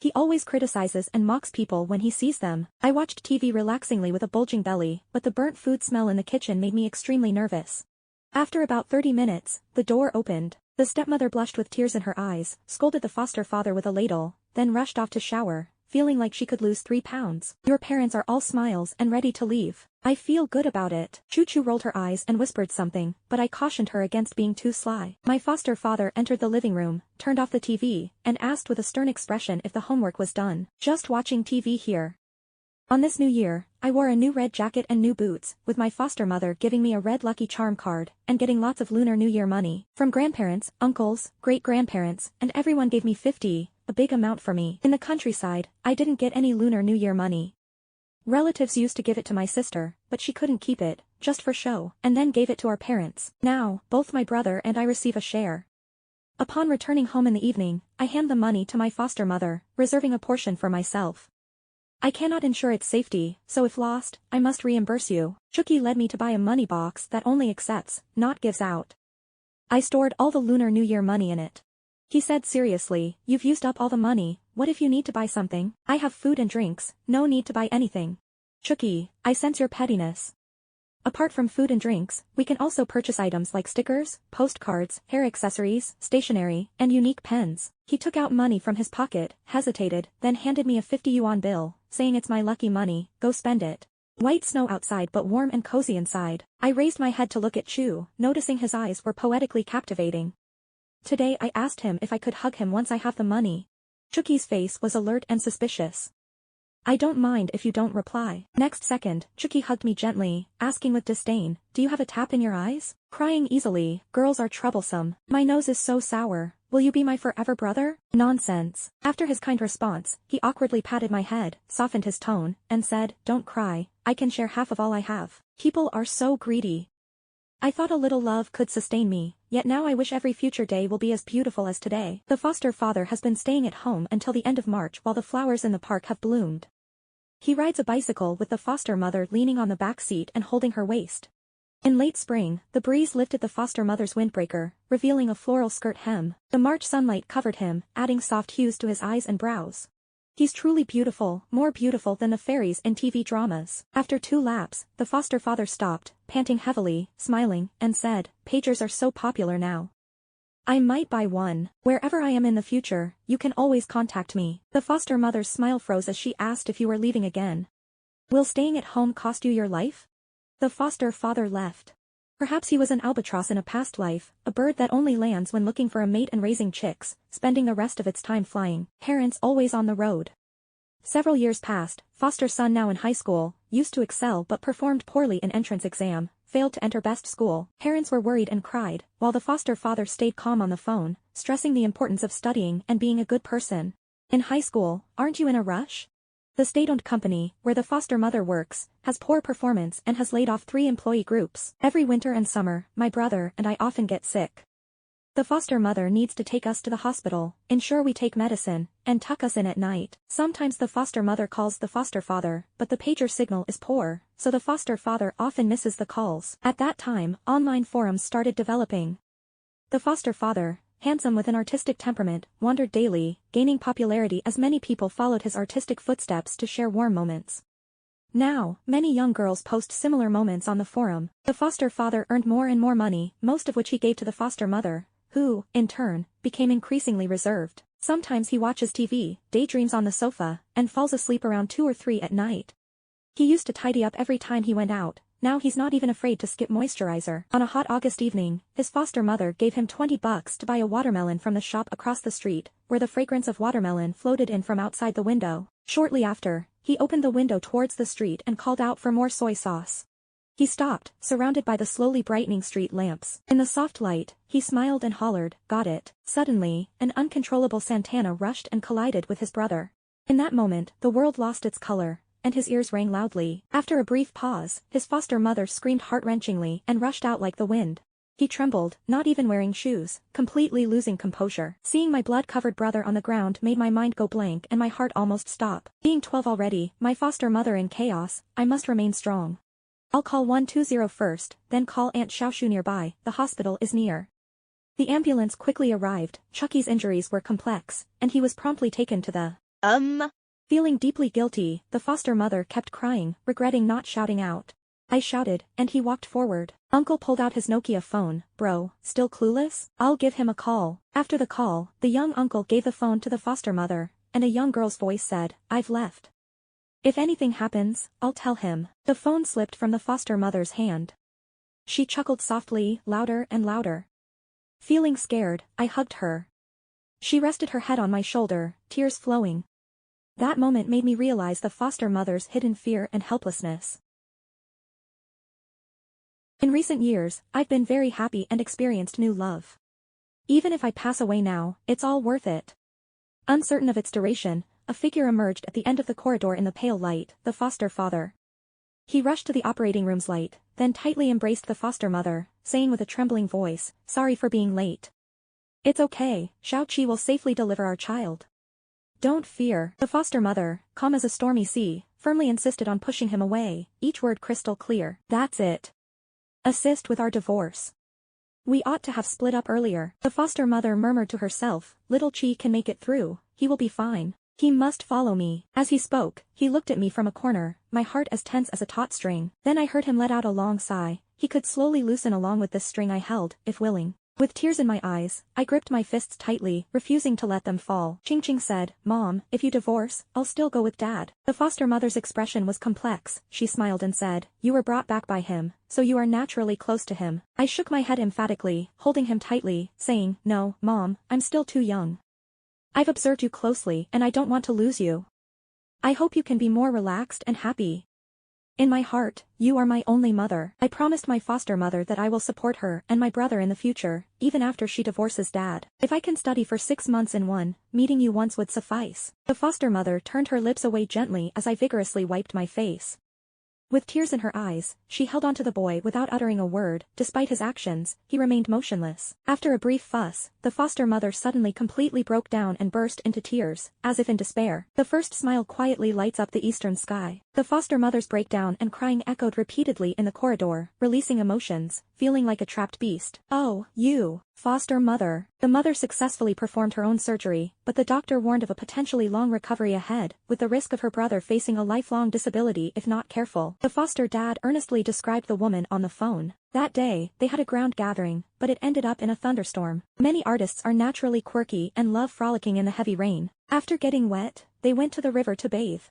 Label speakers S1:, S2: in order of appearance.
S1: He always criticizes and mocks people when he sees them. I watched TV relaxingly with a bulging belly, but the burnt food smell in the kitchen made me extremely nervous. After about 30 minutes, the door opened. The stepmother blushed with tears in her eyes, scolded the foster father with a ladle, then rushed off to shower, feeling like she could lose 3 pounds. Your parents are all smiles and ready to leave. I feel good about it. Choo-Choo rolled her eyes and whispered something, but I cautioned her against being too sly. My foster father entered the living room, turned off the TV, and asked with a stern expression if the homework was done. Just watching TV here. On this new year, I wore a new red jacket and new boots, with my foster mother giving me a red Lucky Charm card, and getting lots of Lunar New Year money. From grandparents, uncles, great-grandparents, and everyone gave me 50, a big amount for me. In the countryside, I didn't get any Lunar New Year money. Relatives used to give it to my sister, but she couldn't keep it, just for show, and then gave it to our parents. Now, both my brother and I receive a share. Upon returning home in the evening, I hand the money to my foster mother, reserving a portion for myself. I cannot ensure its safety, so if lost, I must reimburse you. Chucky led me to buy a money box that only accepts, not gives out. I stored all the Lunar New Year money in it. He said seriously, you've used up all the money, what if you need to buy something? I have food and drinks, no need to buy anything. Chucky, I sense your pettiness. Apart from food and drinks, we can also purchase items like stickers, postcards, hair accessories, stationery, and unique pens. He took out money from his pocket, hesitated, then handed me a 50 yuan bill, saying it's my lucky money, go spend it. White snow outside but warm and cozy inside. I raised my head to look at Chu, noticing his eyes were poetically captivating. Today I asked him if I could hug him once I have the money. Chucky's face was alert and suspicious. I don't mind if you don't reply. Next second, Chucky hugged me gently, asking with disdain, do you have a tap in your eyes? Crying easily, girls are troublesome. My nose is so sour, will you be my forever brother? Nonsense. After his kind response, he awkwardly patted my head, softened his tone, and said, don't cry, I can share half of all I have. People are so greedy. I thought a little love could sustain me, yet now I wish every future day will be as beautiful as today. The foster father has been staying at home until the end of March while the flowers in the park have bloomed. He rides a bicycle with the foster mother leaning on the back seat and holding her waist. In late spring, the breeze lifted the foster mother's windbreaker, revealing a floral skirt hem. The March sunlight covered him, adding soft hues to his eyes and brows. He's truly beautiful, more beautiful than the fairies in TV dramas. After 2 laps, the foster father stopped, panting heavily, smiling, and said, pagers are so popular now. I might buy one. Wherever I am in the future, you can always contact me. The foster mother's smile froze as she asked if you were leaving again. Will staying at home cost you your life? The foster father left. Perhaps he was an albatross in a past life, a bird that only lands when looking for a mate and raising chicks, spending the rest of its time flying. Parents always on the road. Several years passed, foster son now in high school, used to excel but performed poorly in entrance exam, failed to enter best school. Parents were worried and cried, while the foster father stayed calm on the phone, stressing the importance of studying and being a good person. In high school, aren't you in a rush? The state-owned company, where the foster mother works, has poor performance and has laid off 3 employee groups. Every winter and summer, my brother and I often get sick. The foster mother needs to take us to the hospital, ensure we take medicine, and tuck us in at night. Sometimes the foster mother calls the foster father, but the pager signal is poor, so the foster father often misses the calls. At that time, online forums started developing. The foster father, handsome with an artistic temperament, wandered daily, gaining popularity as many people followed his artistic footsteps to share warm moments. Now, many young girls post similar moments on the forum. The foster father earned more and more money, most of which he gave to the foster mother, who, in turn, became increasingly reserved. Sometimes he watches TV, daydreams on the sofa, and falls asleep around 2 or 3 at night. He used to tidy up every time he went out, now he's not even afraid to skip moisturizer. On a hot August evening, his foster mother gave him $20 to buy a watermelon from the shop across the street, where the fragrance of watermelon floated in from outside the window. Shortly after, he opened the window towards the street and called out for more soy sauce. He stopped, surrounded by the slowly brightening street lamps. In the soft light, he smiled and hollered, "Got it." Suddenly, an uncontrollable Santana rushed and collided with his brother. In that moment, the world lost its color, and his ears rang loudly. After a brief pause, his foster mother screamed heart-wrenchingly and rushed out like the wind. He trembled, not even wearing shoes, completely losing composure. Seeing my blood-covered brother on the ground made my mind go blank and my heart almost stop. Being 12 already, my foster mother in chaos, I must remain strong. I'll call 120 first, then call Aunt Xiaoshu nearby, the hospital is near. The ambulance quickly arrived. Chucky's injuries were complex, and he was promptly taken to the Feeling deeply guilty, the foster mother kept crying, regretting not shouting out. I shouted, and he walked forward. Uncle pulled out his Nokia phone. Bro, still clueless? I'll give him a call. After the call, the young uncle gave the phone to the foster mother, and a young girl's voice said, I've left. If anything happens, I'll tell him. The phone slipped from the foster mother's hand. She chuckled softly, louder and louder. Feeling scared, I hugged her. She rested her head on my shoulder, tears flowing. That moment made me realize the foster mother's hidden fear and helplessness. In recent years, I've been very happy and experienced new love. Even if I pass away now, it's all worth it. Uncertain of its duration, a figure emerged at the end of the corridor in the pale light, the foster father. He rushed to the operating room's light, then tightly embraced the foster mother, saying with a trembling voice, Sorry for being late. It's okay, Xiao-Qi will safely deliver our child. Don't fear. The foster mother, calm as a stormy sea, firmly insisted on pushing him away, each word crystal clear. That's it. Assist with our divorce. We ought to have split up earlier. The foster mother murmured to herself, Little Chi can make it through, he will be fine. He must follow me. As he spoke, he looked at me from a corner, my heart as tense as a taut string. Then I heard him let out a long sigh. He could slowly loosen along with this string I held, if willing. With tears in my eyes, I gripped my fists tightly, refusing to let them fall. Ching said, Mom, if you divorce, I'll still go with Dad. The foster mother's expression was complex. She smiled and said, You were brought back by him, so you are naturally close to him. I shook my head emphatically, holding him tightly, saying, No, Mom, I'm still too young. I've observed you closely and I don't want to lose you. I hope you can be more relaxed and happy. In my heart, you are my only mother. I promised my foster mother that I will support her and my brother in the future, even after she divorces Dad. If I can study for 6 months in one, meeting you once would suffice. The foster mother turned her lips away gently as I vigorously wiped my face. With tears in her eyes, she held onto the boy without uttering a word. Despite his actions, he remained motionless. After a brief fuss, the foster mother suddenly completely broke down and burst into tears, as if in despair. The first smile quietly lights up the eastern sky. The foster mother's breakdown and crying echoed repeatedly in the corridor, releasing emotions, feeling like a trapped beast. Oh, you, foster mother. The mother successfully performed her own surgery, but the doctor warned of a potentially long recovery ahead, with the risk of her brother facing a lifelong disability if not careful. The foster dad earnestly described the woman on the phone. That day, they had a ground gathering, but it ended up in a thunderstorm. Many artists are naturally quirky and love frolicking in the heavy rain. After getting wet, they went to the river to bathe.